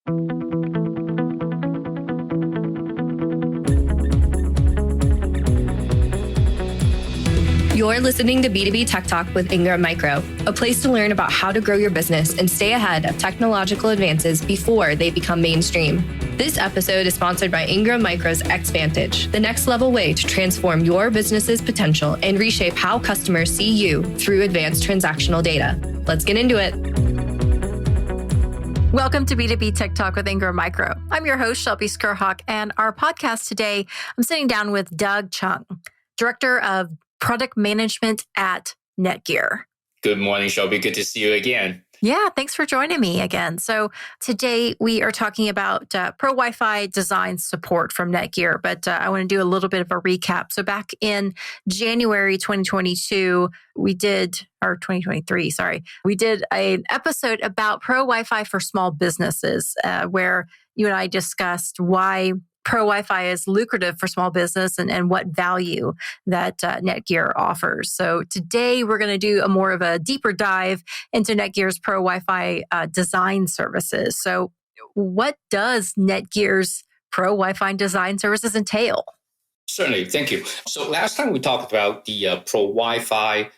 You're listening to B2B Tech Talk with Ingram Micro, a place to learn about how to grow your business and stay ahead of technological advances before they become mainstream. This episode is sponsored by Ingram Micro's Xvantage, the next level way to transform your business's potential and reshape how customers see you through advanced transactional data. Let's get into it. Welcome to B2B Tech Talk with Ingram Micro. I'm your host, Shelby Skrhak, and our podcast today, I'm sitting down with Doug Cheung, Director of Product Management at Netgear. Good morning, Shelby. Good to see you again. Yeah, thanks for joining me again. So today we are talking about Pro Wi-Fi design support from Netgear, but I want to do a little bit of a recap. So back in January 2022, we did an episode about Pro Wi-Fi for small businesses, where you and I discussed why Pro Wi-Fi is lucrative for small business and what value that Netgear offers. So today we're going to do more of a deeper dive into Netgear's Pro Wi-Fi design services. So what does Netgear's Pro Wi-Fi design services entail? Certainly. Thank you. So last time we talked about the Pro Wi-Fi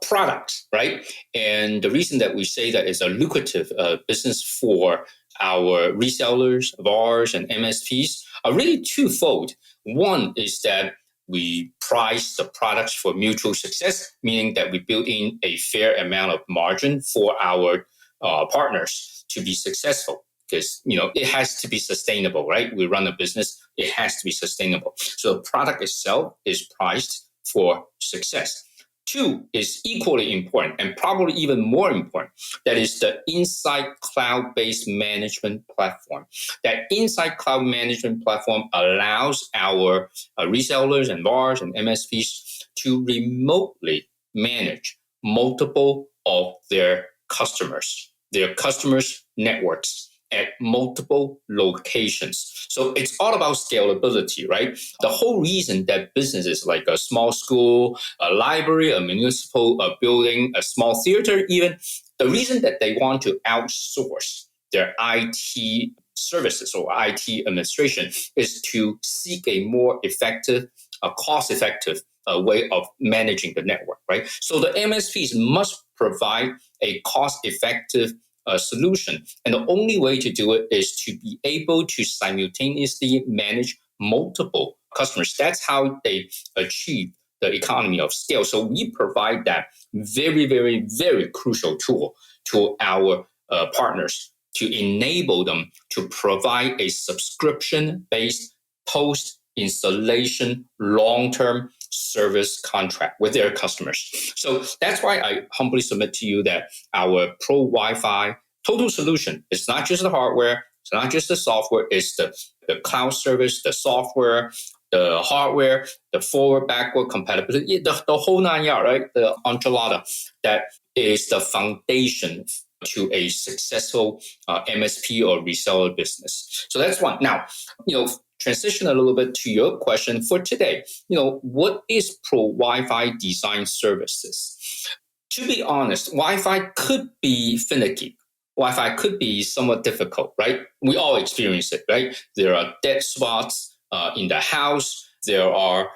products, right? And the reason that we say that is a lucrative business for our resellers, VARs, and MSPs are really twofold. One is that we price the products for mutual success, meaning that we build in a fair amount of margin for our partners to be successful. Because, it has to be sustainable, right? We run a business, it has to be sustainable. So the product itself is priced for success. Two is equally important and probably even more important. That is the Insight cloud-based management platform. That Insight cloud management platform allows our resellers and VARs and MSPs to remotely manage multiple of their customers' networks at multiple locations. So it's all about scalability, right? The whole reason that businesses like a small school, a library, a municipal building, a small theater even, the reason that they want to outsource their IT services or IT administration is to seek a more effective, cost-effective way of managing the network, right? So the MSPs must provide a cost-effective solution. And the only way to do it is to be able to simultaneously manage multiple customers. That's how they achieve the economy of scale. So we provide that very, very, very crucial tool to our partners to enable them to provide a subscription-based post-installation long-term service contract with their customers. So that's why I humbly submit to you that our Pro Wi-Fi total solution is not just the hardware, it's not just the software, it's the cloud service, the software, the hardware, the forward, backward compatibility, the whole nine yards, right? The enchilada. That is the foundation to a successful MSP or reseller business. So that's one. Now, transition a little bit to your question for today. What is Pro Wi-Fi design services? To be honest, Wi-Fi could be finicky. Wi-Fi could be somewhat difficult, right? We all experience it, right? There are dead spots in the house. There are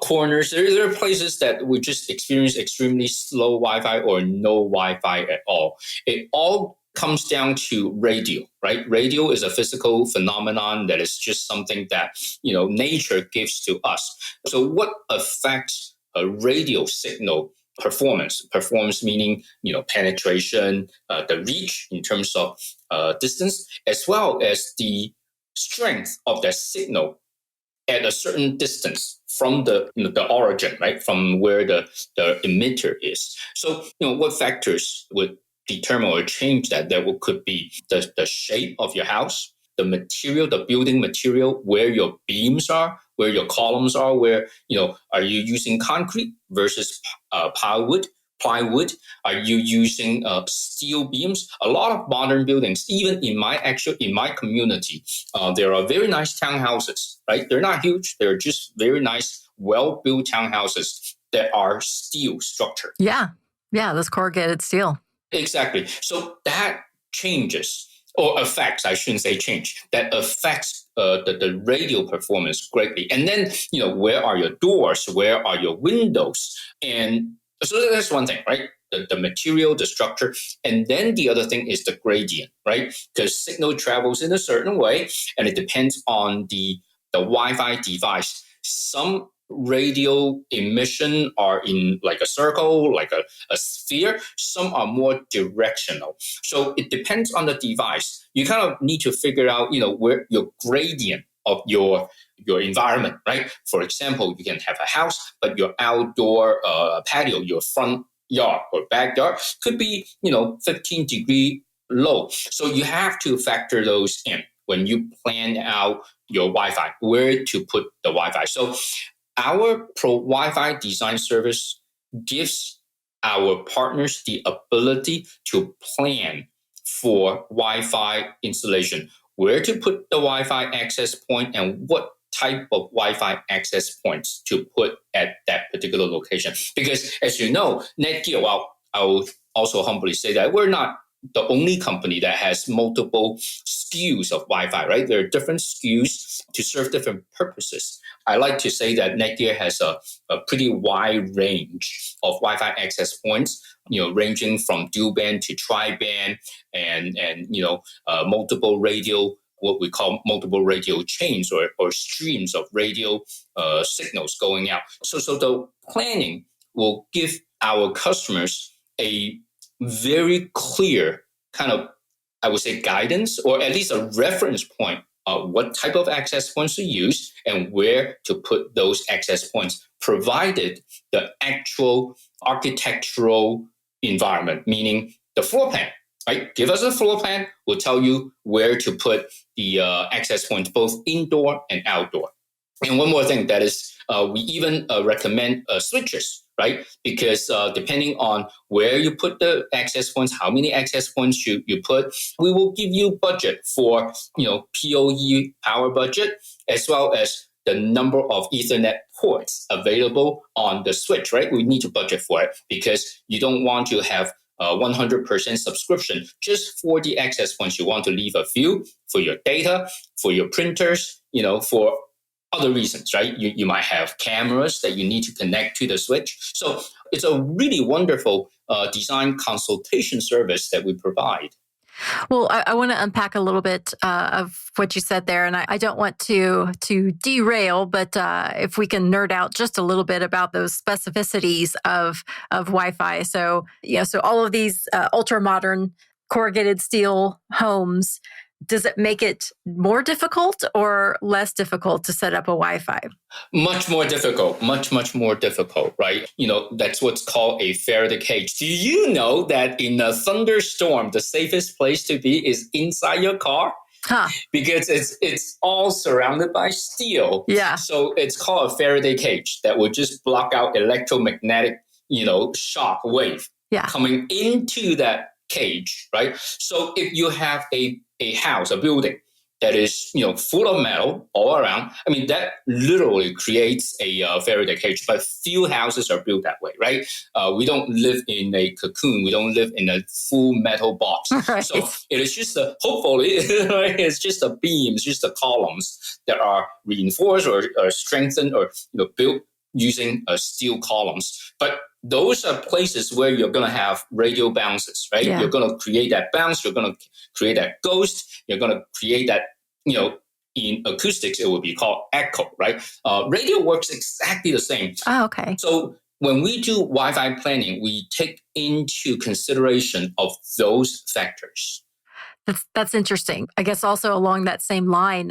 corners. There are places that we just experience extremely slow Wi-Fi or no Wi-Fi at all. It all comes down to radio, right? Radio is a physical phenomenon that is just something that, nature gives to us. So what affects a radio signal performance? Performance meaning, penetration, the reach in terms of distance, as well as the strength of the signal at a certain distance from the origin, right? From where the emitter is. So, what factors would determine or change that? There could be the shape of your house, the material, the building material, where your beams are, where your columns are, where, are you using concrete versus plywood? Are you using steel beams? A lot of modern buildings, even in my community, there are very nice townhouses, right? They're not huge. They're just very nice, well-built townhouses that are steel structured. Yeah, those corrugated steel. Exactly. So that changes or affects, I shouldn't say change, that affects the radio performance greatly. And then, where are your doors? Where are your windows? And so that's one thing, right? The material, the structure. And then the other thing is the gradient, right? Because signal travels in a certain way, and it depends on the Wi-Fi device. Some radio emission are in like a circle, like a sphere. Some are more directional. So it depends on the device. You kind of need to figure out, where your gradient of your environment, right? For example, you can have a house, but your outdoor patio, your front yard or backyard could be, 15-degree low. So you have to factor those in when you plan out your Wi-Fi, where to put the Wi-Fi. So our Pro Wi-Fi design service gives our partners the ability to plan for Wi-Fi installation, where to put the Wi-Fi access point and what type of Wi-Fi access points to put at that particular location. Because as you know, Netgear, well, I will also humbly say that we're not the only company that has multiple SKUs of Wi-Fi, right? There are different SKUs to serve different purposes. I like to say that Netgear has a pretty wide range of Wi-Fi access points, ranging from dual band to tri-band and multiple radio, what we call multiple radio chains or streams of radio signals going out. So the planning will give our customers a very clear kind of, I would say, guidance, or at least a reference point of what type of access points to use and where to put those access points, provided the actual architectural environment, meaning the floor plan, right? Give us a floor plan, we'll tell you where to put the access points, both indoor and outdoor. And one more thing, that is, we even recommend switches, right? Because depending on where you put the access points, how many access points you put, we will give you budget for, PoE power budget, as well as the number of Ethernet ports available on the switch, right? We need to budget for it because you don't want to have 100% subscription just for the access points. You want to leave a few for your data, for your printers, for other reasons, right? You might have cameras that you need to connect to the switch. So it's a really wonderful design consultation service that we provide. Well, I want to unpack a little bit of what you said there, and I don't want to derail, but if we can nerd out just a little bit about those specificities of Wi-Fi. So so all of these ultra modern corrugated steel homes, does it make it more difficult or less difficult to set up a Wi-Fi? Much more difficult, much more difficult, right? That's what's called a Faraday cage. Do you know that in a thunderstorm, the safest place to be is inside your car? Huh. Because it's all surrounded by steel. Yeah. So it's called a Faraday cage that will just block out electromagnetic, shock wave coming into that cage, right? So if you have a house, a building that is, full of metal all around, I mean, that literally creates a Faraday cage, but few houses are built that way, right? We don't live in a cocoon. We don't live in a full metal box. Right. So it is just hopefully, it's just the beams, just the columns that are reinforced or strengthened or, built using steel columns. But those are places where you're going to have radio bounces, right? Yeah. You're going to create that bounce. You're going to create that ghost. You're going to create that, in acoustics, it would be called echo, right? Radio works exactly the same. Oh, okay. So when we do Wi-Fi planning, we take into consideration of those factors. That's interesting. I guess also along that same line,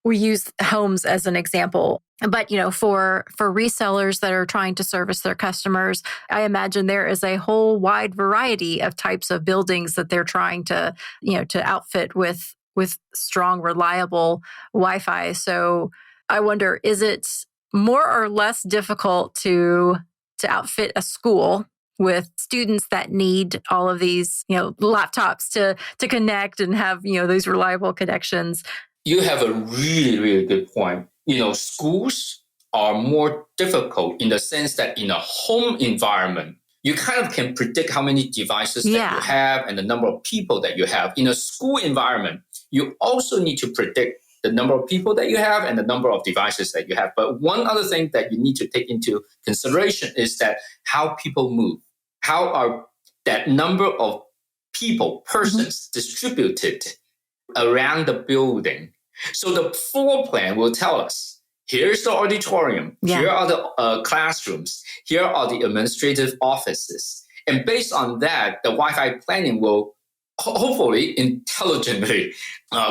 we use homes as an example, but for resellers that are trying to service their customers, I imagine there is a whole wide variety of types of buildings that they're trying to outfit with strong, reliable Wi-Fi. So I wonder, is it more or less difficult to outfit a school with students that need all of these, laptops to connect and have, those reliable connections? You have a really, really good point. Schools are more difficult in the sense that in a home environment, you kind of can predict how many devices that Yeah. you have and the number of people that you have. In a school environment, you also need to predict the number of people that you have and the number of devices that you have. But one other thing that you need to take into consideration is that how people move. How are that number of people, persons distributed around the building? So the floor plan will tell us, here's the auditorium, here are the classrooms, here are the administrative offices. And based on that, the Wi-Fi planning will hopefully intelligently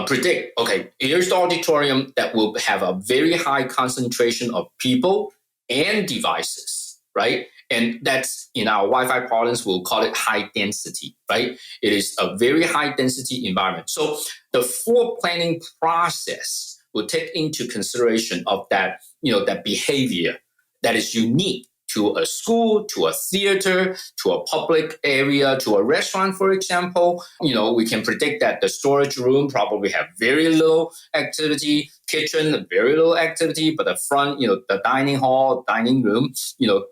predict, okay, here's the auditorium that will have a very high concentration of people and devices, right? And that's, in our Wi-Fi parlance, we'll call it high density, right? It is a very high density environment. So the floor planning process will take into consideration of that, that behavior that is unique to a school, to a theater, to a public area, to a restaurant, for example. We can predict that the storage room probably have very little activity, kitchen, very little activity, but the front, the dining hall, dining room,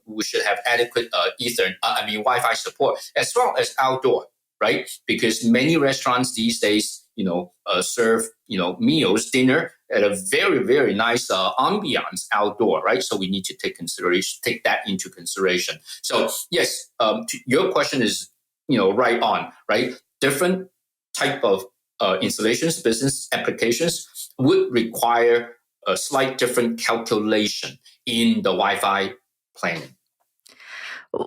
we should have adequate Wi-Fi support, as well as outdoor, right? Because many restaurants these days, serve, meals, dinner at a very, very nice ambiance outdoor, right? So we need to take that into consideration. So yes, your question is, right on, right? Different type of installations, business applications would require a slight different calculation in the Wi-Fi planning.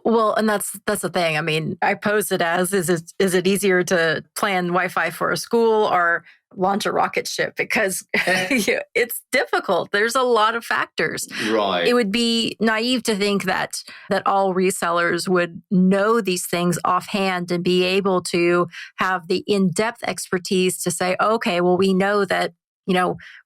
Well, and that's the thing. I mean, I pose it as, is it easier to plan Wi-Fi for a school or launch a rocket ship? Because it's difficult. There's a lot of factors. Right. It would be naive to think that all resellers would know these things offhand and be able to have the in-depth expertise to say, okay, well, we know that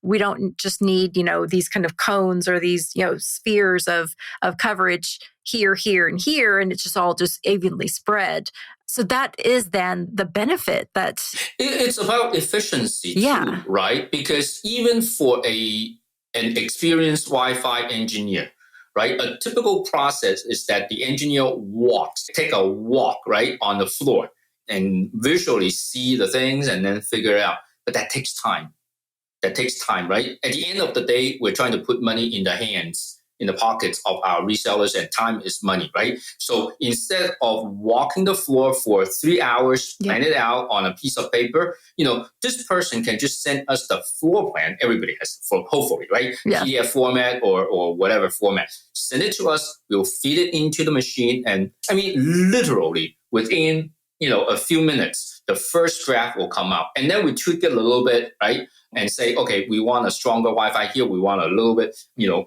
we don't just need, these kind of cones or these, spheres of coverage here, here, and here, and it's all just evenly spread. So that is then the benefit that... It's about efficiency too, right? Because even for an experienced Wi-Fi engineer, right, a typical process is that the engineer take a walk, right, on the floor and visually see the things and then figure it out. But that takes time. Right? At the end of the day, we're trying to put money in the pockets of our resellers, and time is money, right? So instead of walking the floor for 3 hours, plan it out on a piece of paper, this person can just send us the floor plan. Everybody has, hopefully, right? Yeah. PDF format or whatever format. Send it to us. We'll feed it into the machine. And literally within, a few minutes, the first draft will come out. And then we tweak it a little bit, right? And say, okay, we want a stronger Wi-Fi here. We want a little bit,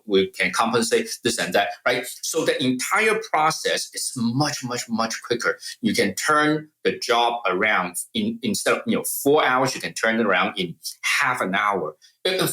we can compensate this and that, right? So the entire process is much, much, much quicker. You can turn the job around instead of 4 hours, you can turn it around in half an hour.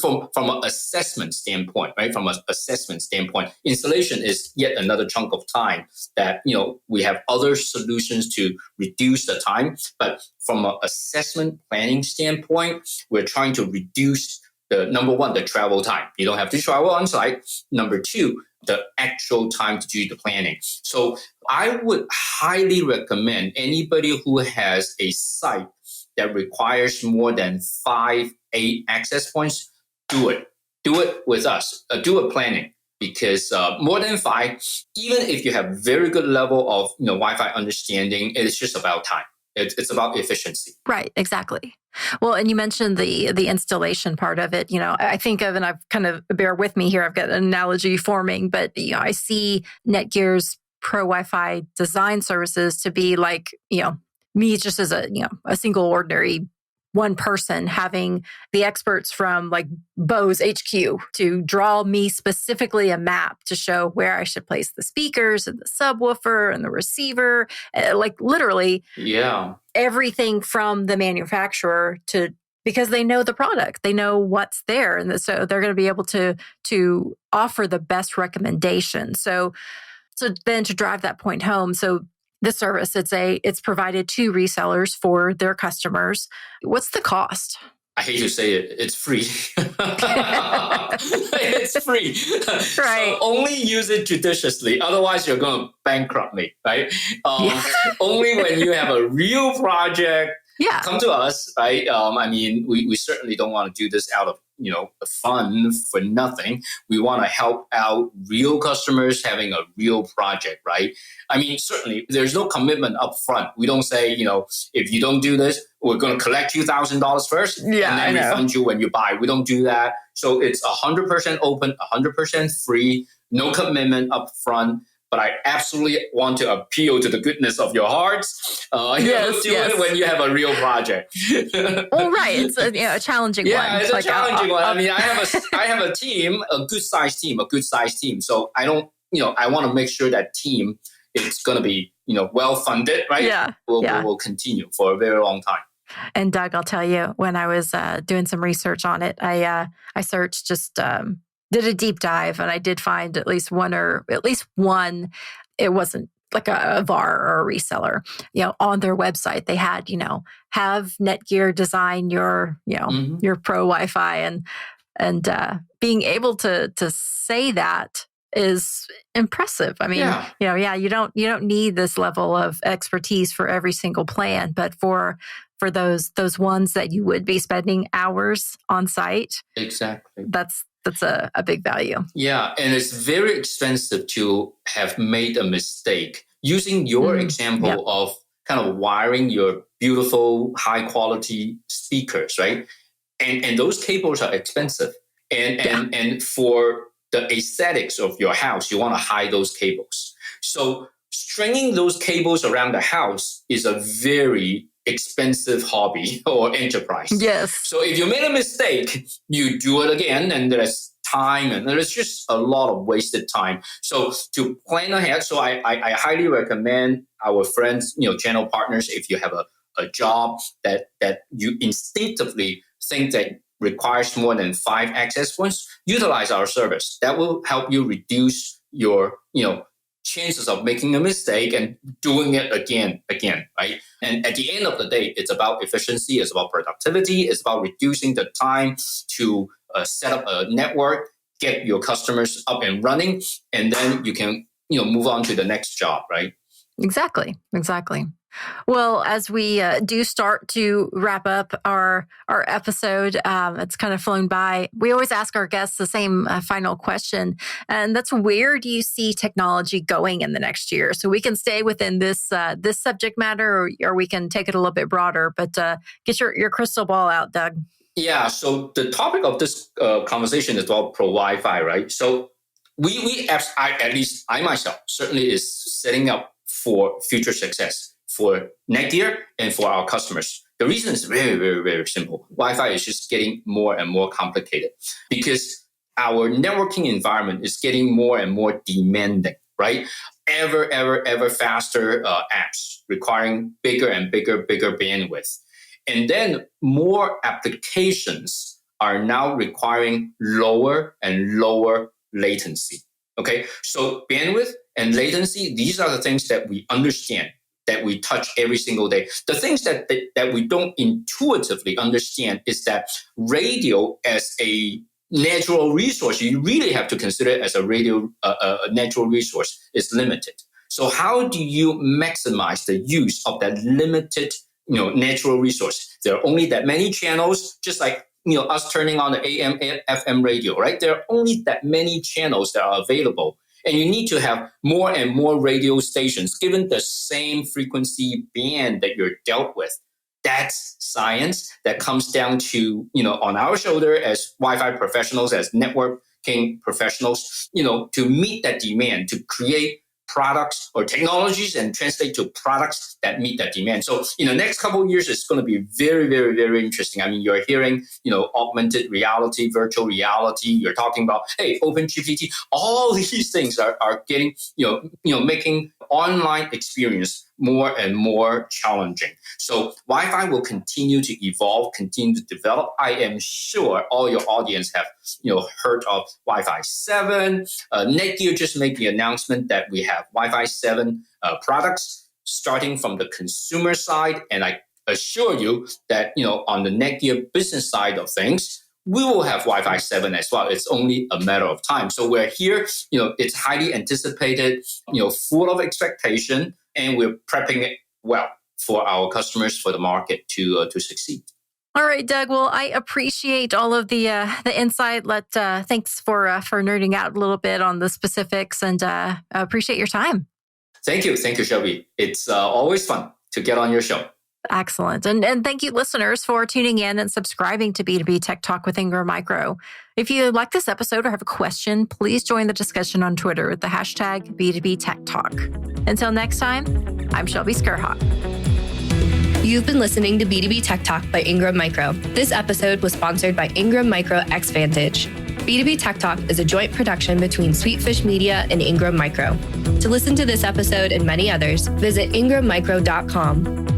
From an assessment standpoint, right? From an assessment standpoint, installation is yet another chunk of time that, we have other solutions to reduce the time. But from an assessment planning standpoint, we're trying to reduce number one, the travel time. You don't have to travel on site. Number two, the actual time to do the planning. So I would highly recommend anybody who has a site that requires more than 8 access points, do it. Do it with us. Do a planning, because more than 5, even if you have very good level of Wi-Fi understanding, it's just about time. It's about efficiency. Right, exactly. Well, and you mentioned the installation part of it. I think of, and I've kind of, bear with me here, I've got an analogy forming, but I see Netgear's Pro Wi-Fi design services to be like, me just as a single ordinary one person, having the experts from like Bose HQ to draw me specifically a map to show where I should place the speakers and the subwoofer and the receiver, like literally everything from the manufacturer because they know the product, they know what's there. And so they're going to be able to offer the best recommendation. So then to drive that point home, so the service, it's provided to resellers for their customers. What's the cost? I hate to say it, it's free. It's free. Right. So only use it judiciously. Otherwise, you're going to bankrupt me, right? Yeah. Only when you have a real project, Yeah. come to us, right? I mean, we certainly don't want to do this out of, fun for nothing. We want to help out real customers having a real project, right? I mean, certainly there's no commitment up front. We don't say, if you don't do this, we're going to collect $2,000 first and then refund you when you buy. We don't do that. So it's 100% open, 100% free, no commitment up front. But I absolutely want to appeal to the goodness of your hearts. Do it when you have a real project. Well, right. It's a challenging one. Yeah, it's a challenging one. I mean, I have a team, a good sized team. So I don't, I want to make sure that team is going to be, well funded, right? Yeah. We'll continue for a very long time. And Doug, I'll tell you, when I was doing some research on it, I searched did a deep dive, and I did find at least one. It wasn't like a VAR or a reseller. On their website, they had, have Netgear design your, your pro Wi-Fi, and being able to say that is impressive. I mean, you don't need this level of expertise for every single plan, but for those ones that you would be spending hours on site, exactly, that's a big value. Yeah, and it's very expensive to have made a mistake. Using your example of kind of wiring your beautiful, high quality speakers, right? And those cables are expensive. And for the aesthetics of your house, you want to hide those cables. So stringing those cables around the house is a very expensive hobby or enterprise. Yes. So if you made a mistake, you do it again, and there's time, and there's just a lot of wasted time. So to plan ahead, so I highly recommend our friends, channel partners, if you have a job that you instinctively think that requires more than 5 access points, utilize our service. That will help you reduce your, chances of making a mistake and doing it again, right? And at the end of the day, it's about efficiency, it's about productivity, it's about reducing the time to set up a network, get your customers up and running, and then you can, move on to the next job, right? Exactly. Well, as we do start to wrap up our episode, it's kind of flown by. We always ask our guests the same final question, and that's, where do you see technology going in the next year? So we can stay within this subject matter, or we can take it a little bit broader. But get your crystal ball out, Doug. Yeah. So the topic of this conversation is about pro Wi-Fi, right? So at least I myself certainly is setting up for future success for Netgear and for our customers. The reason is very, very, very simple. Wi-Fi is just getting more and more complicated because our networking environment is getting more and more demanding, right? Ever faster apps requiring bigger and bigger bandwidth. And then more applications are now requiring lower and lower latency. Okay, so bandwidth and latency, these are the things that we understand, that we touch every single day. The things that we don't intuitively understand is that radio as a natural resource, you really have to consider it as a natural resource, is limited. So how do you maximize the use of that limited, natural resource? There are only that many channels, just like us turning on the AM, FM radio, right? There are only that many channels that are available. And you need to have more and more radio stations given the same frequency band that you're dealt with. That's science that comes down to, on our shoulder as Wi-Fi professionals, as networking professionals, to meet that demand, to create products or technologies and translate to products that meet that demand. So in the next couple of years, it's going to be very, very, very interesting. I mean, you're hearing, augmented reality, virtual reality. You're talking about, hey, OpenGPT. All these things are getting, making online experience more and more challenging. So Wi-Fi will continue to evolve, continue to develop. I am sure all your audience have, heard of Wi-Fi 7. Netgear just made the announcement that we have Wi-Fi 7 products starting from the consumer side. And I assure you that, on the Netgear business side of things, we will have Wi-Fi 7 as well. It's only a matter of time. So we're here, it's highly anticipated, full of expectation, and we're prepping it well for our customers, for the market to succeed. All right, Doug. Well, I appreciate all of the insight. Thanks for nerding out a little bit on the specifics, and appreciate your time. Thank you, Shelby. It's always fun to get on your show. Excellent. And thank you, listeners, for tuning in and subscribing to B2B Tech Talk with Ingram Micro. If you like this episode or have a question, please join the discussion on Twitter with the hashtag B2B Tech Talk. Until next time, I'm Shelby Skrhak. You've been listening to B2B Tech Talk by Ingram Micro. This episode was sponsored by Ingram Micro Xvantage. B2B Tech Talk is a joint production between Sweetfish Media and Ingram Micro. To listen to this episode and many others, visit ingrammicro.com.